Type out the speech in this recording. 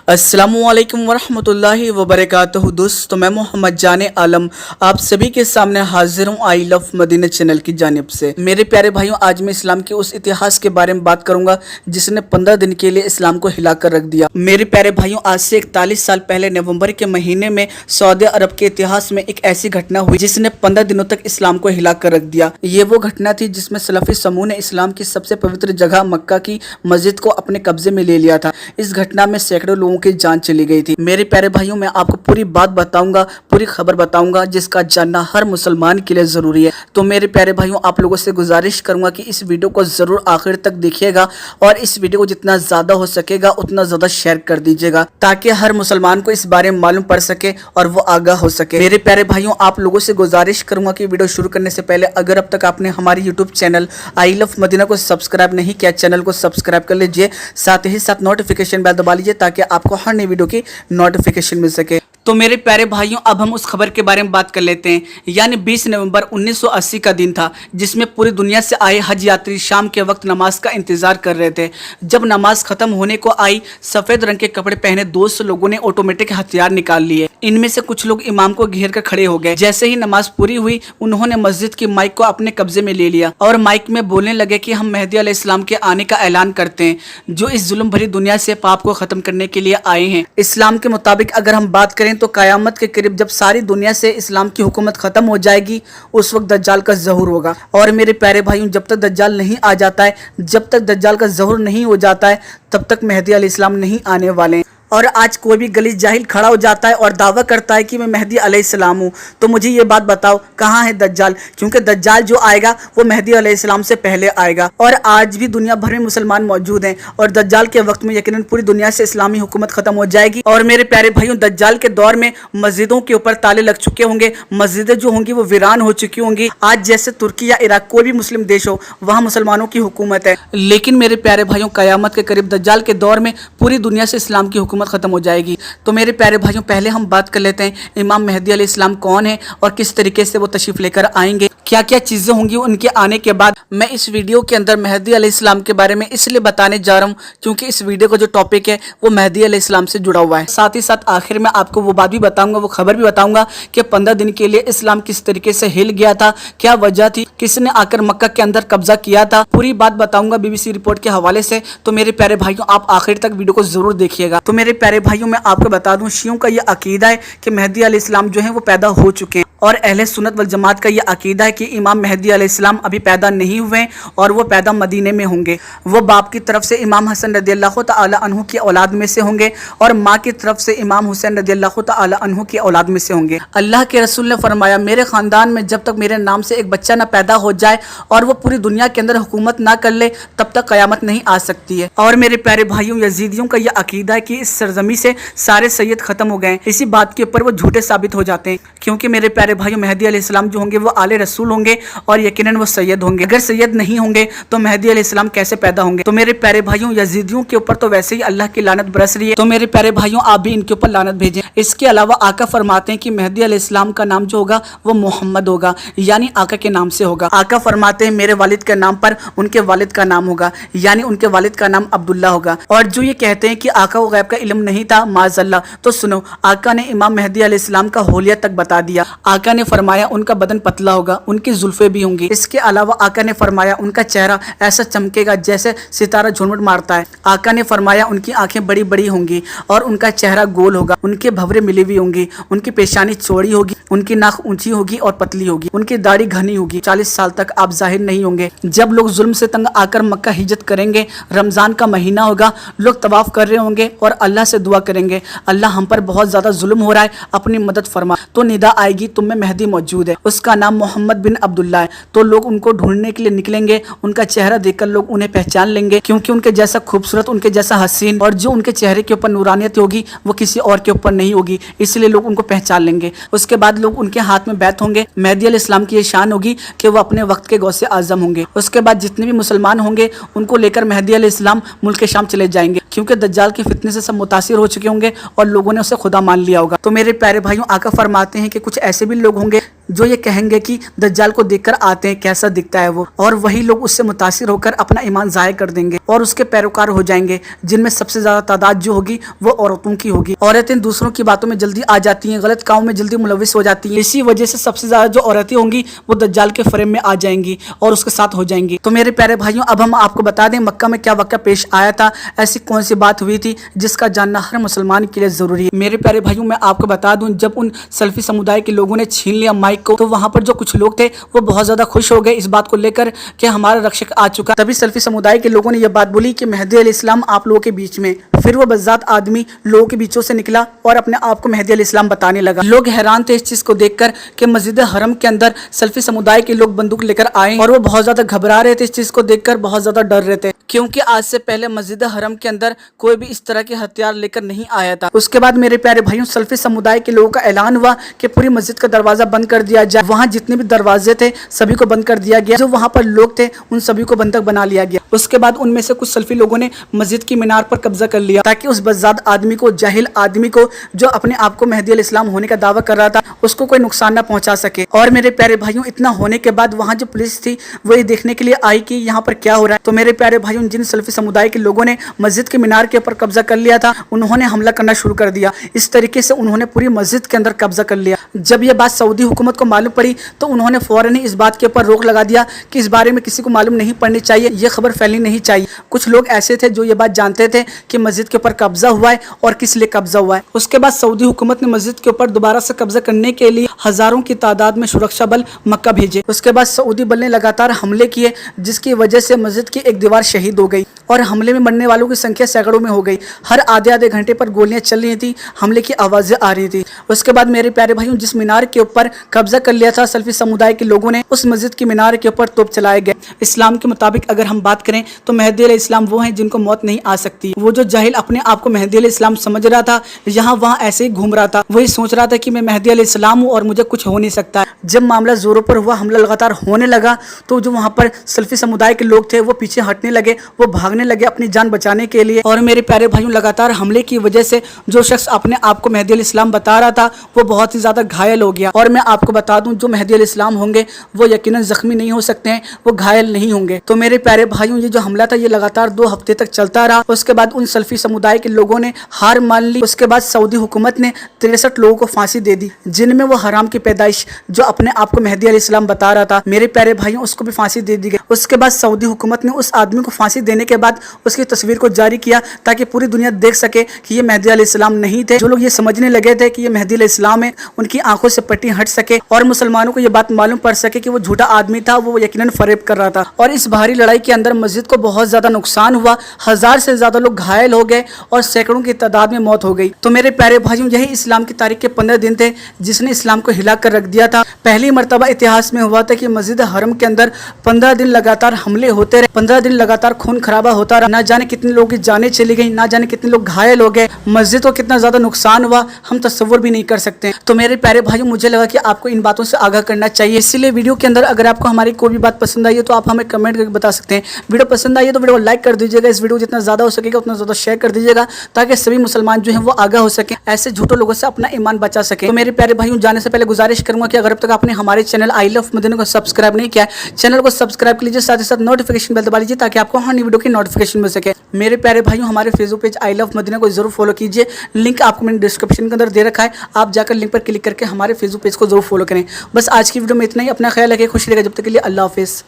अस्सलामुअलैकुम वरहमतुल्लाहि वबरकातुहू। दोस्तों, मैं मोहम्मद जाने आलम आप सभी के सामने हाजिर हूँ आई लव मदीना चैनल की जानिब से। मेरे प्यारे भाइयों, आज मैं इस्लाम के उस इतिहास के बारे में बात करूंगा जिसने 15 दिन के लिए इस्लाम को हिलाकर रख दिया। मेरे प्यारे भाइयों, आज से 41 साल पहले नवंबर के महीने में सऊदी अरब के इतिहास में एक ऐसी घटना हुई जिसने 15 दिनों तक इस्लाम को हिलाकर रख दिया। ये वो घटना थी जिसमें सलफी समूह ने इस्लाम की सबसे पवित्र जगह मक्का की मस्जिद को अपने कब्जे में ले लिया था। इस घटना में सैकड़ों लोगों की जान चली गई थी। मेरे प्यारे भाइयों, मैं आपको पूरी बात बताऊंगा, पूरी खबर बताऊंगा जिसका जानना हर मुसलमान के लिए जरूरी है। तो मेरे प्यारे भाइयों, आप लोगों से गुजारिश करूंगा कि इस वीडियो को जरूर आखिर तक देखिएगा और इस वीडियो को जितना ज्यादा हो सकेगा उतना ज्यादा शेयर कर दीजिएगा ताकि हर मुसलमान को इस बारे में मालूम पड़ सके और वो आगाह हो सके। मेरे प्यारे भाइयों, आप लोगों से गुजारिश करूंगा कि वीडियो शुरू करने से पहले अगर अब तक आपने हमारी YouTube channel I love Madina को सब्सक्राइब नहीं किया, चैनल को सब्सक्राइब कर लीजिए, साथ ही साथ नोटिफिकेशन बेल दबा लीजिए ताकि आपको हर नई वीडियो की नोटिफिकेशन मिल सके। तो मेरे प्यारे भाइयों, अब हम उस खबर के बारे में बात कर लेते हैं। यानी 20 नवंबर 1980 का दिन था जिसमें पूरी दुनिया से आए हज यात्री शाम के वक्त नमाज का इंतजार कर रहे थे। जब नमाज खत्म होने को आई, सफेद रंग के कपड़े पहने 200 लोगों ने ऑटोमेटिक हथियार निकाल लिए। इनमें से कुछ लोग इमाम को घेर कर खड़े हो गए। जैसे ही नमाज पूरी हुई, उन्होंने मस्जिद की माइक को अपने कब्जे में ले लिया और माइक में बोलने लगे कि हम मेहदी अलैहिस्सलाम के आने का ऐलान करते हैं, जो इस जुल्म भरी दुनिया से पाप को खत्म करने के लिए आए हैं। इस्लाम के मुताबिक अगर हम बात करें तो कयामत के करीब जब सारी दुनिया से इस्लाम की हुकूमत खत्म हो जाएगी, उस वक्त दज्जाल का ज़हूर होगा। और मेरे प्यारे भाइयों, जब तक दज्जाल नहीं आ जाता है, जब तक दज्जाल का ज़हूर नहीं हो जाता है, तब तक मेहदी अलैहिस्सलाम नहीं आने वाले हैं। और आज कोई भी गलीज जाहिल खड़ा हो जाता है और दावा करता है कि मैं मेहदी अलैहिस्सलाम हूँ, तो मुझे ये बात बताओ कहाँ है दज्जाल? क्योंकि दज्जाल जो आएगा वो मेहदी अलैहिस्सलाम से पहले आएगा। और आज भी दुनिया भर में मुसलमान मौजूद हैं और दज्जाल के वक्त में यकीनन पूरी दुनिया से इस्लामी हुकूमत खत्म हो जाएगी। और मेरे प्यारे भाइयों, दज्जाल के दौर में मस्जिदों के ऊपर ताले लग चुके होंगे, मस्जिदें जो होंगी वो वीरान हो चुकी होंगी। आज जैसे तुर्की या इराक कोई भी मुस्लिम देश हो, वहाँ मुसलमानों की हुकूमत है। लेकिन मेरे प्यारे भाइयों, कयामत के करीब दज्जाल के दौर में पूरी दुनिया से इस्लाम की खत्म हो जाएगी। तो मेरे प्यारे भाइयों, पहले हम बात कर लेते हैं इमाम मेहदी अलैहिस्सलाम कौन है और किस तरीके से वो तशरीफ लेकर आएंगे, क्या क्या चीजें होंगी उनके आने के बाद। मैं इस वीडियो के अंदर मेहदी अलैहिस्सलाम के बारे में इसलिए बताने जा रहा हूँ क्योंकि इस वीडियो का जो टॉपिक है वो मेहदी अलैहिस्सलाम से जुड़ा हुआ है। साथ ही साथ आखिर में आपको वो बात भी बताऊंगा, वो खबर भी बताऊंगा कि 15 दिन के लिए इस्लाम किस तरीके से हिल गया था, क्या वजह थी, किसने आकर मक्का के अंदर कब्जा किया था। पूरी बात बताऊंगा BBC रिपोर्ट के हवाले से। तो मेरे प्यारे भाइयों, आप आखिर तक वीडियो को जरूर देखिएगा। तो मेरे प्यारे भाइयों, मैं आपको बता दूं, शियों का ये अकीदा है कि मेहदी अलैहिस्सलाम जो है वो पैदा हो चुके हैं और अहले सुन्नत वल जमात का ये अकीदा है कि इमाम मेहदी अलैहिस्सलाम अभी पैदा नहीं हुए और वो पैदा मदीने में होंगे। वो बाप की तरफ से इमाम हसन रदियल्लाहु ताला अन्हु की औलाद में से होंगे और माँ की तरफ से इमाम हुसैन रदियल्लाहु ताला अन्हु की औलाद में से होंगे। अल्लाह के रसूल ने फरमाया, मेरे खानदान में जब तक मेरे नाम से एक बच्चा ना पैदा हो जाए और वो पूरी दुनिया के अंदर हुकूमत ना कर ले, तब तक कयामत नहीं आ सकती है। और मेरे प्यारे भाइयों, यजीदियों का यह अकीदा है कि इस सरजमी से सारे सैयद खत्म हो गए। इसी बात के ऊपर वो झूठे साबित हो जाते हैं क्योंकि मेरे प्यारे भाइयों, मेहदी अलैहिस्सलाम जो होंगे वो आले रसूल होंगे और यकीनन वो सैयद होंगे। अगर सैयद नहीं होंगे तो मेहदी अलैहिस्सलाम कैसे पैदा होंगे? तो मेरे प्यारे भाइयों, यजीदियों के ऊपर तो वैसे ही अल्लाह की लानत बरस रही है, तो मेरे प्यारे भाइयों, आप भी इनके ऊपर लानत भेजें। इसके अलावा आका फरमाते हैं कि मेहदी अलैहिस्सलाम का नाम जो होगा वो मोहम्मद होगा, यानी आका के नाम से होगा। आका फरमाते हैं मेरे वालिद के नाम पर उनके वालिद का नाम होगा, यानी उनके वालिद का नाम अब्दुल्ला होगा। और जो ये कहते हैं कि आका को गैब का इल्म नहीं था, माज़अल्लाह, तो सुनो, आका ने इमाम मेहदी अलैहिस्सलाम का होलियत तक बता दिया। आका ने फरमाया उनका बदन पतला होगा, उनकी जुल्फे भी होंगी। इसके अलावा आका ने फरमाया उनका चेहरा ऐसा चमकेगा जैसे सितारा झुनमुट मारता है। आका ने फरमाया उनकी आंखें बड़ी बड़ी होंगी और उनका चेहरा गोल होगा, उनके भंवरे मिली हुई होंगी, उनकी पेशानी चौड़ी होगी, उनकी नाक ऊंची होगी और पतली होगी, उनकी दाढ़ी घनी होगी। 40 साल तक आप जाहिर नहीं होंगे। जब लोग जुल्म से तंग आकर मक्का हिजरत करेंगे, रमजान का महीना होगा, लोग तवाफ कर रहे होंगे और अल्लाह से दुआ करेंगे, अल्लाह हम पर बहुत ज्यादा जुल्म हो रहा है, अपनी मदद फरमा। तो निदा आएगी तुम में मेहदी मौजूद है, उसका नाम मोहम्मद बिन अब्दुल्ला है। तो लोग उनको ढूंढने के लिए निकलेंगे, उनका चेहरा देखकर लोग उन्हें पहचान लेंगे क्योंकि उनके जैसा खूबसूरत, उनके जैसा हसीन और जो उनके चेहरे के ऊपर नूरानियत होगी वो किसी और के ऊपर नहीं होगी, इसलिए लोग उनको पहचान लेंगे। उसके बाद लोग उनके हाथ में बैत होंगे। मेहदी अलैहिस्सलाम की ये शान होगी कि वो अपने वक्त के गौसे आजम होंगे। उसके बाद जितने भी मुसलमान होंगे उनको लेकर मेहदी अलैहिस्सलाम मुल्क शाम चले जाएंगे क्योंकि दज्जाल के फितने से सब मुतासिर हो चुके होंगे और लोगों ने उसे खुदा मान लिया होगा। तो मेरे प्यारे भाइयों, आका फरमाते हैं कि कुछ ऐसे भी लोग होंगे جو یہ کہیں گے کہ دجال کو دیکھ کر آتے ہیں کیسا دکھتا ہے وہ، اور وہی لوگ اس سے متاثر ہو کر اپنا ایمان ضائع کر دیں گے اور اس کے پیروکار ہو جائیں گے، جن میں سب سے زیادہ تعداد جو ہوگی وہ عورتوں کی ہوگی۔ عورتیں دوسروں کی باتوں میں جلدی آ جاتی ہیں، غلط کاموں میں جلدی ملوث ہو جاتی ہیں، اسی وجہ سے سب سے زیادہ جو عورتیں ہوں گی وہ دجال کے فریم میں آ جائیں گی اور اس کے ساتھ ہو جائیں گی۔ تو میرے پیارے بھائیوں، اب ہم آپ کو بتا دیں مکہ میں کیا واقعہ پیش آیا تھا، ایسی کون سی بات ہوئی تھی جس کا جاننا ہر مسلمان کے لیے ضروری ہے۔ میرے پیارے بھائیوں، میں آپ کو بتا دوں، جب ان سلفی سمودائے کے لوگوں نے چھین لیا مائک کو، تو وہاں پر جو کچھ لوگ تھے وہ بہت زیادہ خوش ہو گئے اس بات کو لے کر کہ ہمارا رکشک آ چکا۔ تبھی سلفی سمودائے کے لوگوں نے یہ بات بولی کہ مہدی علیہ السلام آپ لوگوں کے بیچ میں۔ پھر وہ بذات آدمی لوگوں کے بیچوں سے نکلا اور اپنے آپ کو مہدی علیہ السلام بتانے لگا۔ لوگ حیران تھے اس چیز کو دیکھ کر کہ مسجد حرم کے اندر سلفی سمودائے کے لوگ بندوق لے کر آئے اور وہ بہت زیادہ گھبرا رہے تھے، اس چیز کو دیکھ کر بہت زیادہ ڈر رہے تھے، کیونکہ آج سے پہلے مسجد حرم کے اندر کوئی بھی اس طرح کے ہتھیار لے کر نہیں آیا تھا۔ اس کے بعد میرے پیارے بھائیوں، سلفی سمودائے کے لوگوں کا اعلان ہوا کہ پوری مسجد کا دروازہ بند کر دیا جائے، وہاں جتنے بھی دروازے تھے سبھی کو بند کر دیا گیا، جو وہاں پر لوگ تھے ان سبھی کو بندک بنا لیا گیا۔ اس کے بعد ان میں سے کچھ سلفی لوگوں نے مسجد کی مینار پر قبضہ کر لیا تاکہ اس بزاد آدمی کو، جاہل آدمی کو، جو اپنے آپ کو مہدی علیہ السلام ہونے کا دعویٰ کر رہا تھا، اس کو کوئی نقصان نہ پہنچا سکے۔ اور میرے پیارے بھائیوں، اتنا ہونے کے بعد وہاں جو پولیس تھی وہ یہ دیکھنے کے لیے آئی کہ یہاں پر کیا ہو رہا ہے۔ تو میرے پیارے بھائیوں، جن سلفی سمودائے کے لوگوں نے مسجد کے مینار کے اوپر قبضہ کر لیا تھا، انہوں نے حملہ کرنا شروع کر دیا۔ اس طریقے سے انہوں نے پوری مسجد کے اندر قبضہ کر لیا۔ جب یہ بات سعودی حکومت کو معلوم پڑی تو انہوں نے فوراً ہی اس بات کے اوپر روک لگا دیا کہ اس بارے میں کسی کو معلوم نہیں پڑنی چاہیے، یہ خبر پھیلنی نہیں چاہیے۔ کچھ لوگ ایسے تھے جو یہ بات جانتے تھے کہ مسجد کے اوپر قبضہ ہوا ہے اور کس لیے قبضہ ہوا ہے۔ اس کے بعد سعودی حکومت نے مسجد کے اوپر دوبارہ سے قبضہ کرنے کے لیے ہزاروں کی تعداد میں سرکشا بل مکہ بھیجے۔ اس کے بعد سعودی بل نے لگاتار حملے کیے، جس کی وجہ سے مسجد کی ایک دیوار شہید ہو گئی اور حملے میں مرنے والوں کی سنکھیا سینکڑوں میں ہو گئی۔ ہر آدھے گھنٹے پر گولیاں چل رہی تھیں، حملے کی آوازیں آ رہی تھی۔ اس کے بعد میرے پیارے بھائیوں، جس مینار کے اوپر قبضہ کر لیا تھا سلفی سمودائے کے لوگوں نے، اس مسجد کی مینار کے اوپر توپ چلائے گئے۔ اسلام کے مطابق اگر ہم بات کریں تو مہدی علیہ السلام وہ ہیں جن کو موت نہیں آ سکتی۔ وہ جو جاہل اپنے آپ کو مہدی علیہ السلام سمجھ رہا تھا، یہاں وہاں ایسے ہی گھوم رہا تھا، وہی سوچ رہا تھا کہ میں مہدی علیہ السلام ہوں اور مجھے کچھ ہو نہیں سکتا۔ جب معاملہ زوروں پر ہوا، حملہ لگاتار ہونے لگا، تو جو وہاں پر سلفی سمودائے کے لوگ تھے وہ پیچھے ہٹنے لگے، وہ بھاگنے لگے اپنی جان بچانے کے لیے۔ اور میرے پیارے بھائیوں، لگاتار حملے کی وجہ سے جو شخص اپنے آپ کو مہدی علیہ السلام بتا رہا تھا وہ بہت ہی زیادہ گھائل ہو گیا۔ اور میں آپ کو بتا دوں، جو مہدی علیہ السلام ہوں گے وہ یقیناً زخمی نہیں ہو سکتے ہیں، وہ گھائل نہیں ہوں گے۔ تو میرے پیارے بھائیوں، یہ جو حملہ تھا یہ لگاتار 2 ہفتے تک چلتا رہا۔ اس کے بعد ان سلفی سمودائے کے لوگوں نے ہار مان لی۔ اس کے بعد سعودی حکومت نے 63 لوگوں کو پھانسی دے دی، جن میں وہ حرام کی پیدائش جو اپنے آپ کو مہدی علیہ السلام بتا رہا تھا، میرے پیارے بھائیوں، اس کو بھی پھانسی دے دی گئی۔ اس کے بعد سعودی حکومت نے اس آدمی کو پھانسی دینے کے بعد اس کی تصویر کو جاری کیا تاکہ پوری دنیا دیکھ سکے کہ یہ مہدی علیہ السلام نہیں تھے۔ جو لوگ یہ سمجھنے لگے تھے کہ یہ مہدی علیہ السلام ہے، ان کی آنکھوں سے پٹی ہٹ سکے اور مسلمانوں کو یہ بات معلوم پڑ سکے کہ وہ جھوٹا آدمی تھا، وہ یقیناً فریب کر رہا تھا۔ اور اس بھاری لڑائی کے اندر مسجد کو بہت زیادہ نقصان ہوا، 1000 سے زیادہ لوگ گھائل ہو گئے اور سینکڑوں کی تعداد میں موت ہو گئی۔ تو میرے پیارے بھائیوں، یہی اسلام کی تاریخ کے 15 دن تھے جس نے اسلام کو ہلا کر رکھ دیا تھا۔ پہلی مرتبہ اتہاس میں ہوا تھا کہ مسجد حرم کے اندر 15 دن لگاتار حملے ہوتے رہے، 15 دن لگاتار خون خرابہ ہوتا رہا، نہ جانے کتنے لوگوں کی جانیں چلی گئیں، نہ جانے کتنے لوگ گھائل ہو گئے، مسجد کو کتنا زیادہ نقصان ہوا ہم تصور بھی نہیں کر سکتے۔ تو میرے پیارے بھائیوں، مجھے لگا کہ آپ کو ان باتوں سے آگاہ کرنا چاہیے، اسی لیے ویڈیو کے اندر اگر آپ کو ہماری کوئی بھی بات پسند آئی ہے تو آپ ہمیں کمنٹ کر کے بتا سکتے ہیں۔ ویڈیو پسند آئی ہے تو ویڈیو کو لائک کر دیجیے گا، اس ویڈیو جتنا زیادہ ہو سکے گا اتنا زیادہ شیئر کر دیجیے گا تاکہ سبھی مسلمان جو ہیں وہ آگاہ ہو سکیں، ایسے جھوٹوں لوگوں سے اپنا ایمان بچا سکیں۔ تو میرے پیارے بھائیوں، جانے سے پہلے گزارش کروں گا کہ اگر اب تک آپ نے ہمارے چینل آئی لو مدینہ کو سبسکرائب نہیں کیا ہے، چینل کو سبسکرائب کر لیجیے، ساتھ ہی ساتھ نوٹیفیکیشن بیل دبا لیجیے تاکہ آپ کو ہر نئی ویڈیو کی نوٹیفیکیشن مل سکے۔ میرے پیارے بھائیوں، ہمارے فیس بک پیج آئی لو مدینہ کو ضرور فالو کیجیے، لنک آپ کو میں نے ڈسکرپشن کے اندر دے رکھا ہے، آپ جا کر لنک پر کلک کر کے ہمارے فیس بک پیج کو ضرور فالو کریں۔ بس آج کی ویڈیو میں اتنا ہی، اپنا خیال رکھیں، خوش رہے گا، جب تک کے لیے اللہ حافظ۔